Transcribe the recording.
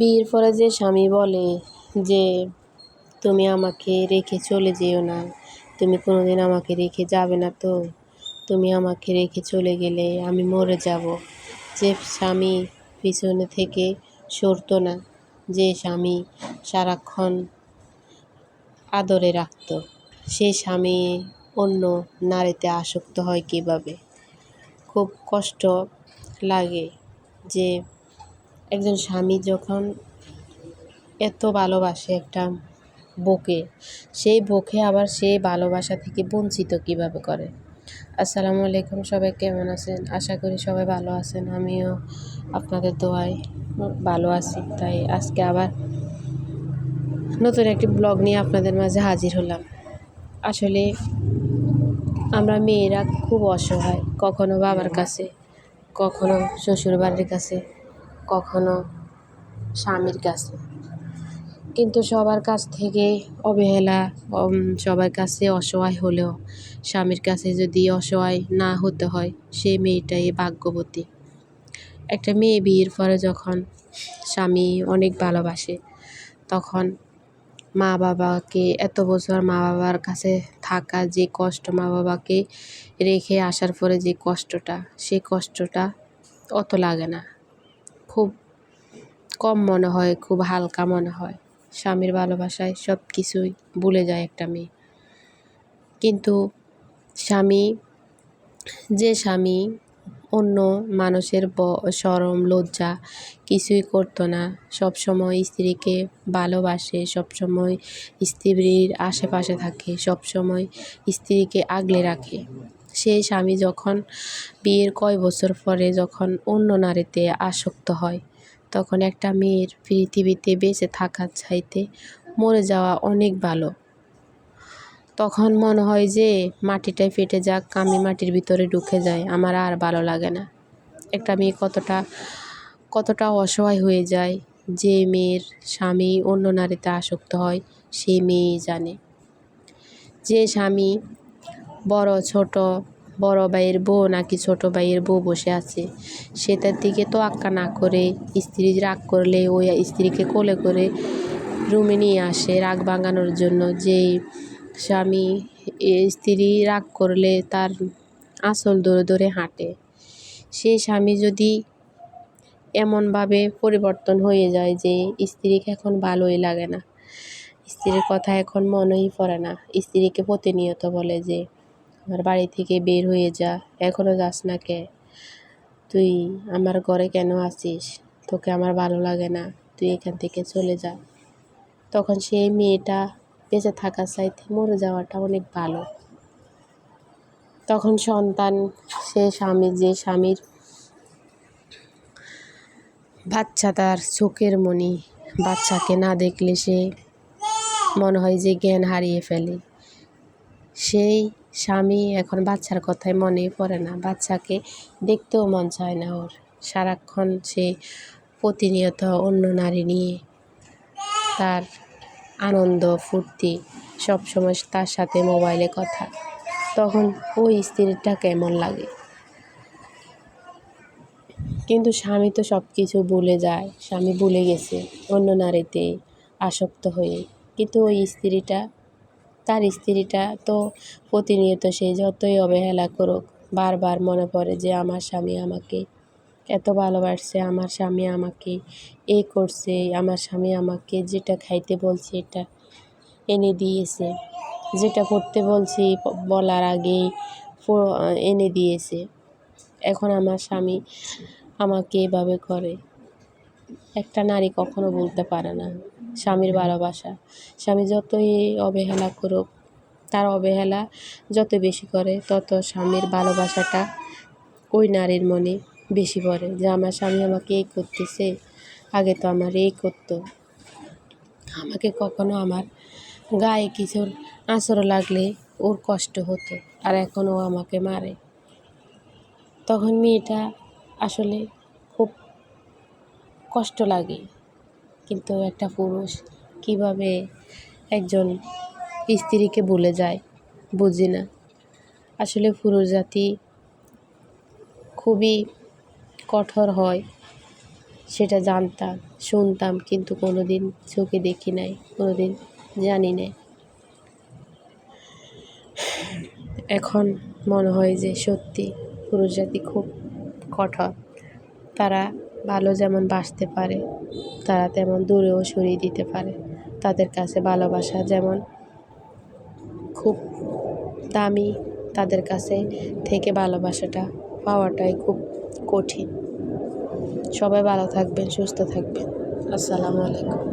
বিয়ের পরে যে স্বামী বলে যে তুমি আমাকে রেখে চলে যেও না, তুমি কোনোদিন আমাকে রেখে যাবে না তো, তুমি আমাকে রেখে চলে গেলে আমি মরে যাব। যে স্বামী পিছনে থেকে সরতো না, যে স্বামী সারাক্ষণ আদরে রাখত, সে স্বামী অন্য নারীতে আসক্ত হয় কীভাবে? খুব কষ্ট লাগে যে একজন স্বামী যখন এত ভালোবাসে একটা বউকে, সেই বউকে আবার সেই ভালোবাসা থেকে বঞ্চিত কিভাবে করে। আসসালামু আলাইকুম, সবাই কেমন আছেন? আশা করি সবাই ভালো আছেন। আমিও আপনাদের দোয়ায় ভালো আছি। তাই আজকে আবার নতুন একটি ব্লগ নিয়ে আপনাদের মাঝে হাজির হলাম। আসলে আমরা মেয়েরা খুব অসহায়, কখনো বাবার কাছে, কখনো শ্বশুর বাড়ির কাছে, কখনো স্বামীর কাছে, কিন্তু সবার কাছ থেকে অবহেলা, সবার কাছে অসহায় হলেও স্বামীর কাছে যদি অসহায় না হতে হয়, সেই মেয়েটাই ভাগ্যবতী। একটা মেয়ে বিয়ের পরে যখন স্বামী অনেক ভালোবাসে, তখন মা বাবাকে এত বছর মা বাবার কাছে থাকা যে কষ্ট, মা বাবাকে রেখে আসার পরে যে কষ্টটা, সেই কষ্টটা অত লাগে না, খুব কম মনে হয়, খুব হালকা মনে হয়। স্বামীর ভালোবাসায় সব কিছুই ভুলে যায় একটা মেয়ে। কিন্তু যে স্বামী অন্য মানুষের শরম লজ্জা কিছুই করতো না, সবসময় স্ত্রীকে ভালোবাসে, সবসময় স্ত্রীর আশেপাশে থাকে, সবসময় স্ত্রীকে আগলে রাখে, সেই স্বামী যখন বিয়ের কয় বছর পরে যখন অন্য নারীতে আসক্ত হয়, তখন একটা মেয়ের পৃথিবীতে বেঁচে থাকার চাইতে মরে যাওয়া অনেক ভালো। তখন মনে হয় যে মাটিটাই ফেটে যাক, আমি মাটির ভিতরে ঢুকে যাই, আমার আর ভালো লাগে না। একটা মেয়ে কতটা অসহায় হয়ে যায়। যে মেয়ের স্বামী অন্য নারীতে আসক্ত হয়, সেই মেয়েই জানে। যে স্বামী বড় ভাইয়ের বউ নাকি ছোট ভাইয়ের বউ বসে আছে, সেটার দিকে তোয়াক্কা না করে, স্ত্রী রাগ করলে ওই স্ত্রীকে কোলে করে রুমে নিয়ে আসে রাগ ভাঙানোর জন্য। যেই স্বামী স্ত্রী রাগ করলে তার আঁচল ধরে ধরে হাঁটে, সেই স্বামী যদি এমনভাবে পরিবর্তন হয়ে যায় যে স্ত্রীকে এখন ভালোই লাগে না, স্ত্রীর কথা এখন মনেই পড়ে না, স্ত্রীকে প্রতিনিয়ত বলে যে আমার বাড়ি থেকে বের হয়ে যা, এখনও যাস না কে, তুই আমার ঘরে কেন আছিস, তোকে আমার ভালো লাগে না, তুই এখান থেকে চলে যা, তখন সেই মেয়েটা বেঁচে থাকার চাইতে মরে যাওয়াটা অনেক ভালো। তখন সন্তান, যে স্বামীর বাচ্চা তার চোখের মণি, বাচ্চাকে না দেখলে সে মনে হয় যে জ্ঞান হারিয়ে ফেলে, সেই স্বামী এখন বাচ্চার কথাই মনেই পড়ে না, বাচ্চাকে দেখতেও মন চায় না ওর। সারাক্ষণ সে প্রতিনিয়ত অন্য নারী নিয়ে তার আনন্দ ফুর্তি, সবসময় তার সাথে মোবাইলে কথা, তখন ওই স্ত্রীটা কেমন লাগে। কিন্তু স্বামী তো সব কিছু ভুলে যায়, স্বামী ভুলে গেছে অন্য নারীতে আসক্ত হয়ে, কিন্তু ওই তার স্ত্রীটা তো প্রতিনিয়ত সে যতই অবহেলা করুক, বারবার মনে পড়ে যে আমার স্বামী আমাকে এত ভালোবাসছে, আমার স্বামী আমাকে এই করছে, আমার স্বামী আমাকে যেটা খাইতে বলছে এটা এনে দিয়েছে, যেটা করতে বলছি বলার আগেই এনে দিয়েছে, এখন আমার স্বামী আমাকে এভাবে করে। একটা নারী কখনো বলতে পারে না স্বামীর ভালোবাসা। স্বামী যতই অবহেলা করুক, তার অবহেলা যত বেশি করে, তত স্বামীর ভালোবাসাটা ওই নারীর মনে বেশি পড়ে যে আমার স্বামী আমাকে এই করতেছে, আগে তো আমার এই করতো, আমাকে কখনো আমার গায়ে কিছুর আঁচড় লাগলে ওর কষ্ট হতো, আর এখন ও আমাকে মারে। তখন মেয়েটা আসলে খুব কষ্ট লাগে। কিন্তু একটা পুরুষ কিভাবে একজন স্ত্রীকে ভুলে যায় বুঝি না। আসলে পুরুষ জাতি খুবই কঠোর হয়, সেটা জানতাম, শুনতাম, কিন্তু কোনো দিন চোখে দেখি নাই, কোনো দিন জানি নাই। এখন মনে হয় যে সত্যি পুরুষ জাতি খুব কঠোর। তারা ভালো যেমন বাসতে পারে, তারা তেমন দূরেও সরিয়ে দিতে পারে। তাদের কাছে ভালোবাসা যেমন খুব দামি, তাদের কাছে থেকে ভালোবাসাটা পাওয়াটাই খুব কঠিন। সবাই ভালো থাকবেন, সুস্থ থাকবেন। আসসালামু আলাইকুম।